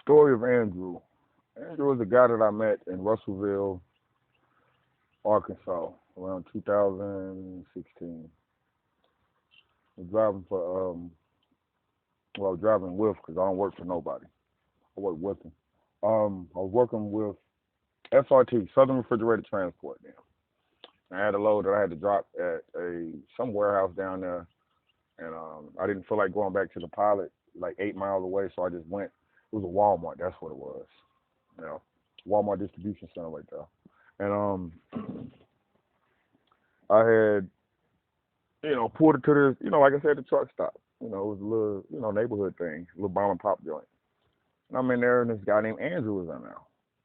Story of Andrew. Andrew was a guy that I met in Russellville, Arkansas, around 2016. I was driving for, well, I was driving with because I don't work for nobody. I work with him. I was working with SRT, Southern Refrigerated Transport. Then I had a load that I had to drop at some warehouse down there, and I didn't feel like going back to the pilot, like 8 miles away, so I just went. It was a Walmart. That's what it was. You know, Walmart distribution center right there. And I had, pulled it to the, like I said, the truck stop. It was a little, neighborhood thing, a little bomb and pop joint. And I'm in there, and this guy named Andrew was in there.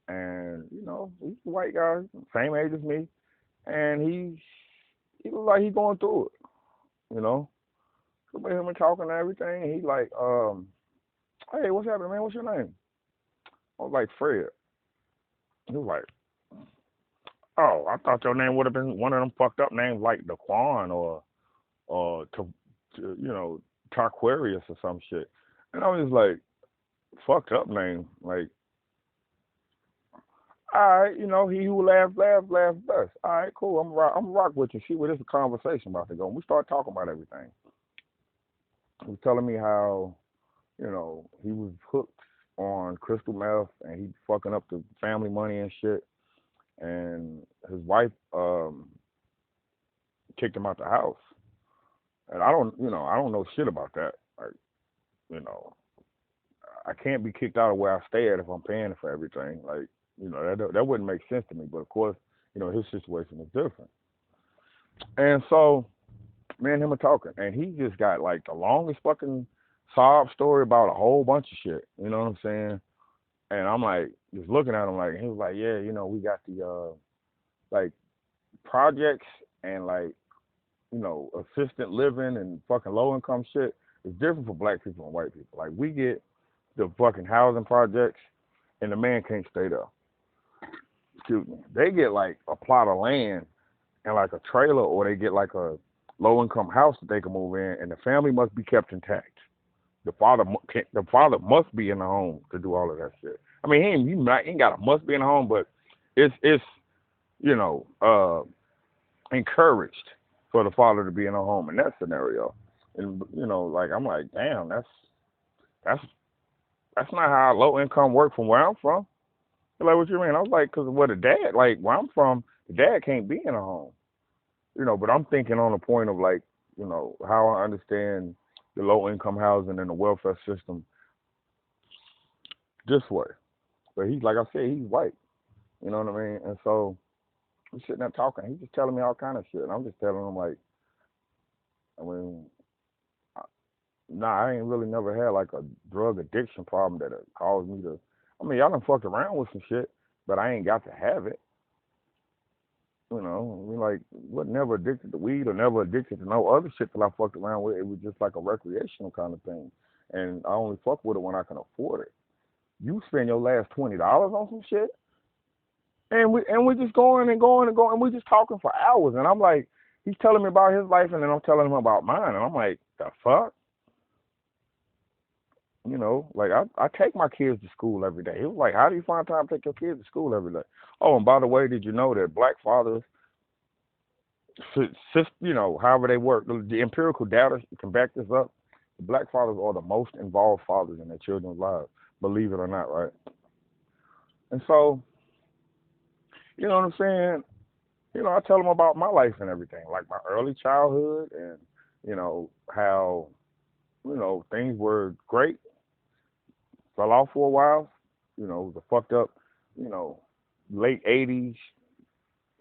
And, he's a white guy, same age as me. And he looked like he going through it, So with him and talking and everything, and he like, hey, what's happening, man? What's your name? I was like, Fred. He was like, oh, I thought your name would have been one of them fucked up names like Daquan or Tarquarius or some shit. And I was just like, fucked up name. Like, all right, he who laughs best. All right, cool. I'm rock with you. See where this conversation about to go. And we start talking about everything. He was telling me how, he was hooked on crystal meth and he fucking up the family money and shit. And his wife kicked him out the house. And I don't know shit about that. Like, I can't be kicked out of where I stay at if I'm paying for everything. Like, that wouldn't make sense to me. But of course, his situation is different. And so, me and him are talking, and he just got like the longest fucking sob story about a whole bunch of shit. You know what I'm saying? And I'm like, just looking at him like, he was like, yeah, we got the like projects and like, assistant living and fucking low income shit. It's different for black people and white people. Like we get the fucking housing projects, and the man can't stay there. Excuse me. They get like a plot of land and like a trailer, or they get like a low income house that they can move in, and the family must be kept intact. The father must be in the home to do all of that shit. I mean, he ain't got a must be in the home, but it's encouraged for the father to be in the home in that scenario. And like I'm like, damn, that's not how low income work from where I'm from. They're like, what you mean? I was like, because of where the dad, like where I'm from, the dad can't be in a home. But I'm thinking on the point of like, how I understand the low income housing and the welfare system this way. But he's like I said, he's white. You know what I mean? And so we're sitting there talking. He's just telling me all kind of shit. And I'm just telling him like, I mean, I ain't really never had like a drug addiction problem that caused me to. I mean, y'all done fucked around with some shit, but I ain't got to have it. I mean, like, was never addicted to weed or never addicted to no other shit that I fucked around with. It was just like a recreational kind of thing. And I only fuck with it when I can afford it. You spend your last $20 on some shit, and we just going and going and going, and we just talking for hours. And I'm like, he's telling me about his life, and then I'm telling him about mine. And I'm like, the fuck? Like I take my kids to school every day. He was like, how do you find time to take your kids to school every day? Oh, and by the way, did you know that black fathers, however they work, the empirical data can back this up. The black fathers are the most involved fathers in their children's lives, believe it or not, right? And so, you know what I'm saying? I tell them about my life and everything, like my early childhood and, how, things were great, fell off for a while, it was a fucked up, late 80s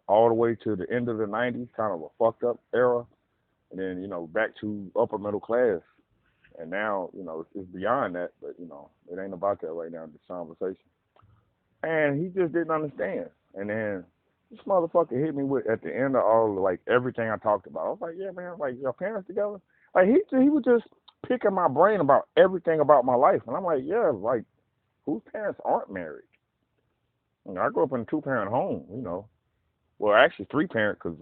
all the way to the end of the 90s, kind of a fucked up era. And then, back to upper middle class. And now, it's beyond that, but, it ain't about that right now in this conversation. And he just didn't understand. And then this motherfucker hit me with, at the end of all, like, everything I talked about. I was like, yeah, man, like, your parents together? Like, he was just picking my brain about everything about my life. And I'm like, yeah, like, whose parents aren't married? I grew up in a two-parent home, Well, actually, three-parent, because,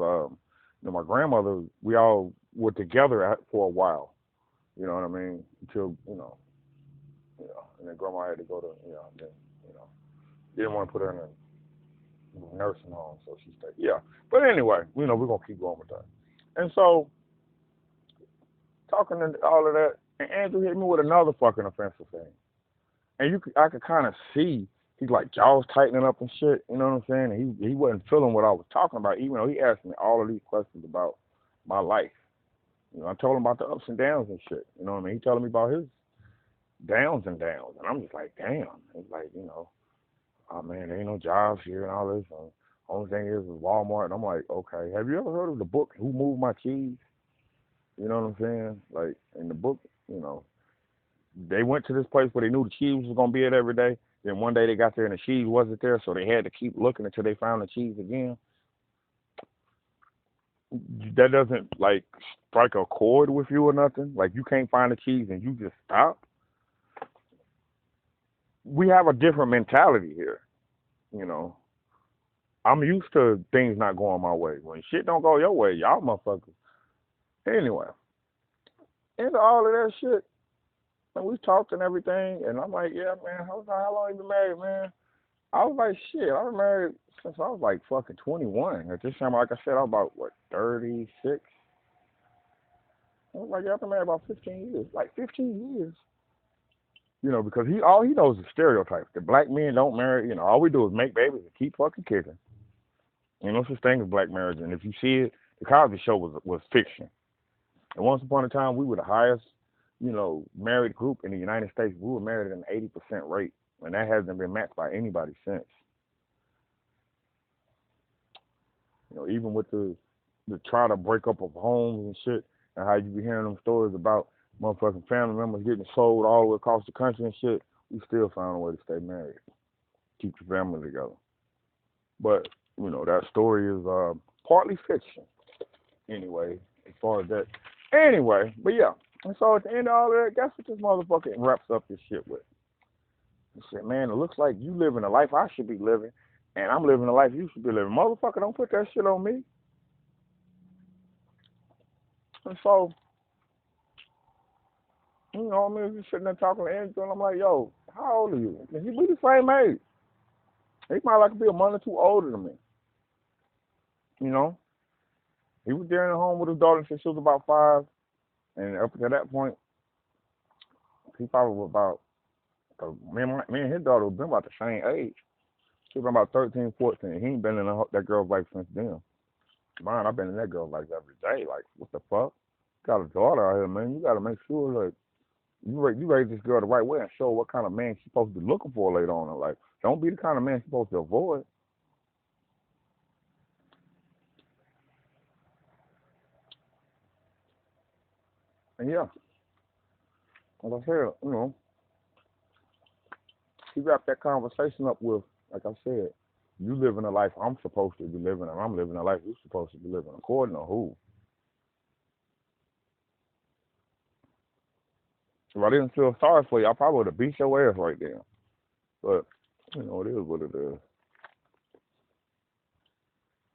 my grandmother, we all were together for a while. You know what I mean? Until, and then grandma had to go to, then, you know, didn't want to put her in a nursing home, so she stayed. Yeah. But anyway, we're going to keep going with that. And so, talking to all of that, and Andrew hit me with another fucking offensive thing. And I could kind of see he's like jaws tightening up and shit. You know what I'm saying? And he wasn't feeling what I was talking about, even though he asked me all of these questions about my life. You know, I told him about the ups and downs and shit. You know what I mean? He telling me about his downs, and I'm just like, damn. He's like, oh man, there ain't no jobs here and all this. And only thing is Walmart. And I'm like, okay. Have you ever heard of the book Who Moved My Cheese? You know what I'm saying? Like in the book, they went to this place where they knew the cheese was gonna be there every day. Then one day they got there and the cheese wasn't there, so they had to keep looking until they found the cheese again. That doesn't like strike a chord with you or nothing. Like you can't find the cheese and you just stop. We have a different mentality here. I'm used to things not going my way. When shit don't go your way, y'all motherfuckers. Anyway, into all of that shit, and we talked and everything, and I'm like, yeah, man, how long you been married, man? I was like, shit, I've been married since I was like fucking 21. At this time, like I said, I was about, 36? I was like, yeah, I've been married about 15 years. Like 15 years. Because all he knows is stereotypes. The black men don't marry, all we do is make babies and keep fucking kicking. No such thing as black marriage. And if you see it, the Cosby Show was fiction. And once upon a time, we were the highest, married group in the United States. We were married at an 80% rate. And that hasn't been matched by anybody since. Even with the try to break up of homes and shit, and how you be hearing them stories about motherfucking family members getting sold all the way across the country and shit, we still found a way to stay married. Keep your family together. But, that story is partly fiction. Anyway, as far as that. Anyway, but yeah. And so at the end of all that, guess what this motherfucker wraps up this shit with? He said, man, it looks like you living a life I should be living, and I'm living a life you should be living. Motherfucker, don't put that shit on me. And so, I'm just sitting there talking to Andrew, and I'm like, yo, how old are you? And we the same age. He might like to be a month or two older than me. He was there in the home with his daughter since she was about 5. And up to that point, he probably was about, me and his daughter have been about the same age. She was about 13, 14. He ain't been in that girl's life since then. Man, I've been in that girl's life every day. Like, what the fuck? Got a daughter out here, man. You got to make sure, like, you raise this girl the right way and show her what kind of man she's supposed to be looking for later on in life. Don't be the kind of man she's supposed to avoid. And yeah, like I said, he wrapped that conversation up with, like I said, you living a life I'm supposed to be living, and I'm living a life you're supposed to be living. According to who? If I didn't feel sorry for you, I probably would have beat your ass right there. But, it is what it is.